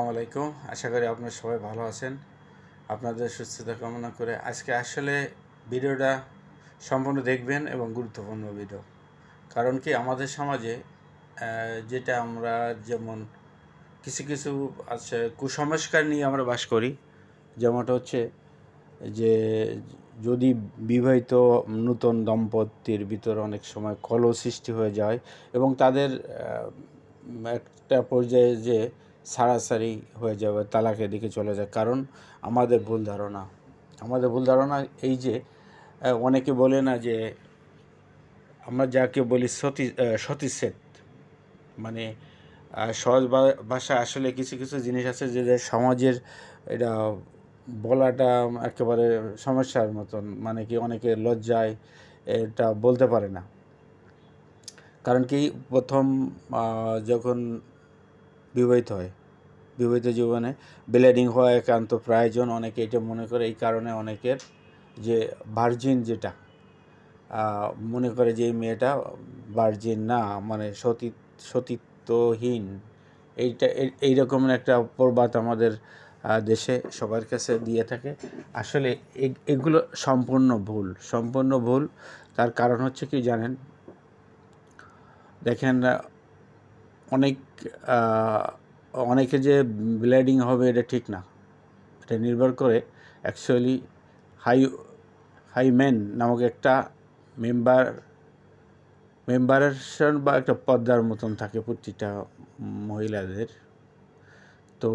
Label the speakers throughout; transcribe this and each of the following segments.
Speaker 1: আসসালামু আলাইকুম। আশা করি আপনারা সবাই ভালো আছেন। আপনাদের সুস্থতা কামনা করে আজকে আসলে ভিডিওটা সম্পূর্ণ দেখবেন এবং গুরুত্বপূর্ণ ভিডিও। কারণ কি আমাদের সমাজে যেটা আমরা যেমন কিছু কিছু আছে কুসংস্কার নিয়ে আমরা বাস করি। যেমনটা হচ্ছে যে যদি বিবাহিত নূতন দম্পতির ভিতরে অনেক সময় কলহ সৃষ্টি হয়ে যায় এবং তাদের একটা পর্যায়ে যে সারাসারি হয়ে যাবে, তালাকের দিকে চলে যায়। কারণ আমাদের ভুল ধারণা এই যে অনেকে বলে না যে আমরা যাকে বলি সতীচ্ছেদ, মানে সহজ ভাষা আসলে কিছু কিছু জিনিস আছে যে সমাজের এটা বলাটা একেবারে সমস্যার মতন, মানে কি অনেকে লজ্জায় এটা বলতে পারে না। কারণ কি প্রথম যখন বিবাহিত জীবনে ব্লিডিং হওয়া একান্ত প্রয়োজন। অনেকে এটা মনে করে, এই কারণে অনেকের যে ভার্জিন যেটা মনে করে যে এই মেয়েটা ভার্জিন না, মানে সতীত্বহীন। এই রকমের একটা প্রবাদ আমাদের দেশে সবার কাছে দিয়ে থাকে। আসলে এগুলো সম্পূর্ণ ভুল। তার কারণ হচ্ছে কি জানেন, দেখেন অনেকে যে ব্লিডিং হবে এটা ঠিক না। এটা নির্ভর করে অ্যাকচুয়ালি হাইমেন নামক একটা মেম্বারেশন বা একটা পর্দার মতন থাকে প্রতিটা মহিলাদের। তো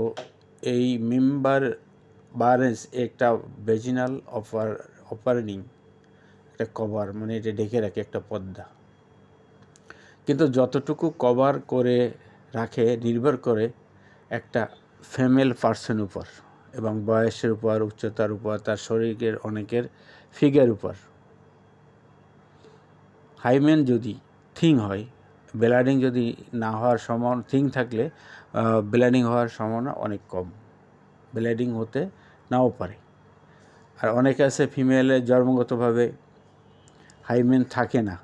Speaker 1: এই মেম্বারেন্স একটা ভেজিনাল অপারেনিং একটা কভার, মানে এটা ঢেকে রাখে একটা পর্দা। কিন্তু যতটুকু কভার করে রাখে নির্ভর করে একটা ফিমেল পার্সন উপর এবং বয়সের উপর, উচ্চতার উপর, তার শরীরের অনেকের ফিগার উপর। হাইমেন যদি থিং হয়, ব্লিডিং যদি না হওয়ার সম্ভাবনা, থিং থাকলে ব্লিডিং হওয়ার সম্ভাবনা অনেক কম, ব্লিডিং হতে নাও পারে। আর অনেকে আছে ফিমেলের জন্মগতভাবে হাইমেন থাকে না,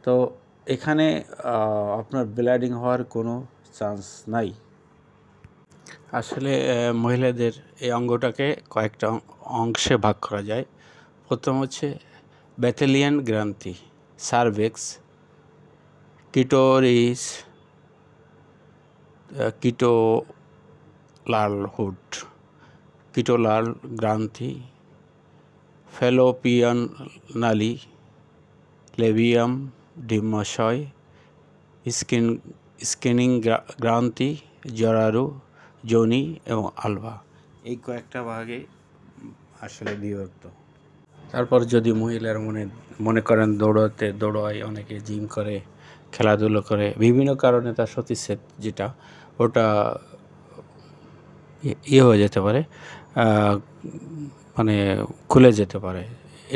Speaker 1: তো এখানে আপনার ব্লিডিং হওয়ার কোনো চান্স নাই। আসলে মহিলাদের এই অঙ্গটাকে কয়েকটা অংশে ভাগ করা যায়। প্রথম হচ্ছে ব্যাথেলিয়ান গ্রন্থি, সার্ভিক্স, কিটোরিস, কিটোলাল গ্রন্থি, ফ্যালোপিয়ান নালী, লেবিয়াম, ডিম্বাশয়, স্কিনিং গ্রন্থি, জরায়ু, যোনি এবং আলভা। এই কয়েকটা ভাগে আসলে বিভক্ত। তারপর যদি মহিলার মনে করেন দৌড়ায়, অনেকে জিম করে, খেলাধুলো করে, বিভিন্ন কারণে তার সতীচ্ছেদ যেটা ওটা হয়ে যেতে পারে, মানে খুলে যেতে পারে।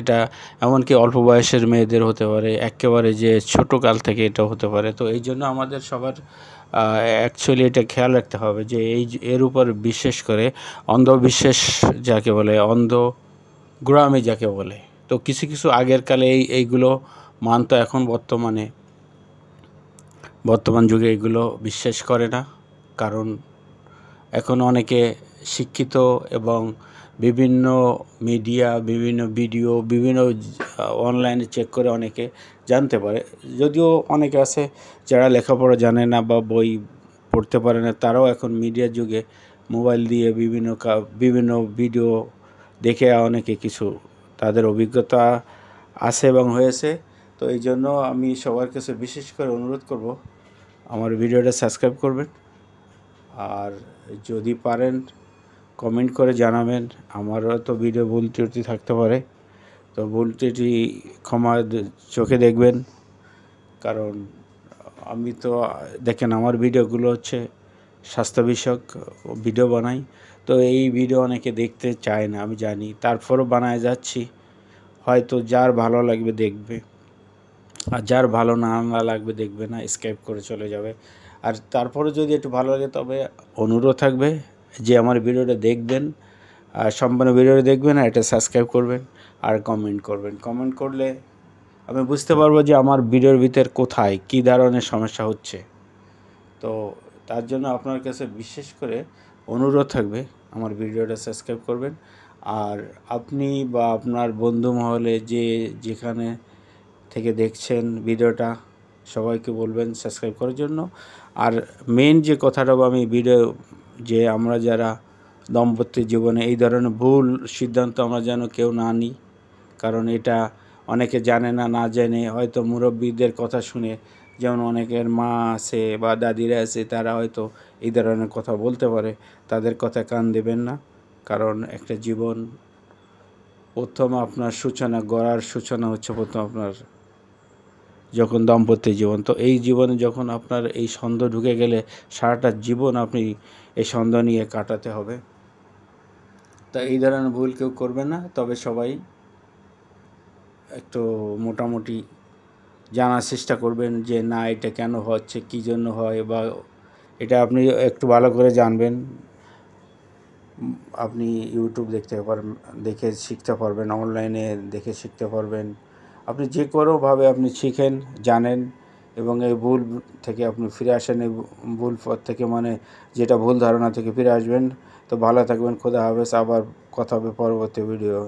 Speaker 1: এটা এমনকি অল্প বয়সের মেয়েদের হতে পারে, একেবারে যে ছোটোকাল থেকে এটা হতে পারে। তো এই জন্য আমাদের সবার অ্যাকচুয়ালি এটা খেয়াল রাখতে হবে যে এর উপর বিশেষ করে অন্ধবিশ্বাস যাকে বলে, অন্ধগ্রামে যাকে বলে, তো কিছু কিছু আগের কালে এইগুলো মানতো। এখন বর্তমান যুগে এগুলো বিশ্বাস করে না। কারণ এখন অনেকে শিক্ষিত এবং বিভিন্ন মিডিয়া, বিভিন্ন ভিডিও, বিভিন্ন অনলাইনে চেক করে অনেকে জানতে পারে। যদিও অনেকে আছে যারা লেখাপড়া জানে না বা বই পড়তে পারে না, তারাও এখন মিডিয়ার যুগে মোবাইল দিয়ে বিভিন্ন ভিডিও দেখে অনেকে কিছু তাদের অভিজ্ঞতা আছে এবং হয়েছে। তো এই জন্য আমি সবার কাছে বিশেষ করে অনুরোধ করব, আমার ভিডিওটা সাবস্ক্রাইব করবেন, আর যদি পারেন কমেন্ট করে জানাবেন। আমারও তো ভিডিও ভুল ত্রুটি থাকতে পারে, তো ভুল ত্রুটি ক্ষমা চোখে দেখবেন। কারণ আমি তো দেখেন আমার ভিডিওগুলো হচ্ছে স্বাস্থ্য বিষয়ক ভিডিও বানাই, তো এই ভিডিও অনেকে দেখতে চায় না আমি জানি, তারপরও বানায় যাচ্ছি। হয়তো যার ভালো লাগবে দেখবে, আর যার ভালো না লাগবে দেখবে না, স্কিপ করে চলে যাবে। আর তারপরে যদি একটু ভালো লাগে তবে অনুরোধ থাকবে যে আমার ভিডিওটা দেখবেন, আর সম্পূর্ণ ভিডিওটা দেখবেন, আর এটা সাবস্ক্রাইব করবেন আর কমেন্ট করবেন। কমেন্ট করলে আমি বুঝতে পারবো যে আমার ভিডিওর ভিতর কোথায় কী ধরনের সমস্যা হচ্ছে। তো তার জন্য আপনার কাছে বিশেষ করে অনুরোধ থাকবে আমার ভিডিওটা সাবস্ক্রাইব করবেন। আর আপনি বা আপনার বন্ধু মহলে যেখানে থেকে দেখছেন ভিডিওটা, সবাইকে বলবেন সাবস্ক্রাইব করার জন্য। আর মেন যে কথাটা আমি যে আমরা যারা দাম্পত্য জীবনে এই ধরনের ভুল সিদ্ধান্ত আমরা যেন কেউ না নিই, কারণ এটা অনেকে জানে না, না জেনে হয়তো মুরব্বীদের কথা শুনে, যেমন অনেকের মা আছে বা দাদিরা আছে, তারা হয়তো এই ধরনের কথা বলতে পারে, তাদের কথা কান দেবেন না। কারণ একটা জীবন প্রথম আপনার গড়ার সূচনা হচ্ছে প্রথম আপনার যখন দাম্পত্য জীবন। তো এই জীবনে যখন আপনার এই সন্দেহ ঢুকে গেলে সারাটা জীবন আপনি এই সন্দেহ নিয়ে কাটাতে হবে। তা এই ধরনের ভুল কেউ করবে না। তবে সবাই একটু মোটামুটি জানার চেষ্টা করবেন যে না, এটা কেন হচ্ছে, কী জন্য হয়, বা এটা আপনি একটু ভালো করে জানবেন। আপনি ইউটিউব দেখে শিখতে পারবেন, অনলাইনে দেখে শিখতে পারবেন। আপনি যে কোনোভাবে আপনি শিখেন, জানেন, এবং এই ভুল থেকে আপনি ফিরে আসেন, এই ভুল পথ থেকে, মানে যেটা ভুল ধারণা থেকে ফিরে আসবেন। তো ভালো থাকবেন, খোদা হাফেজ। আবার কথা হবে পরবর্তী ভিডিও।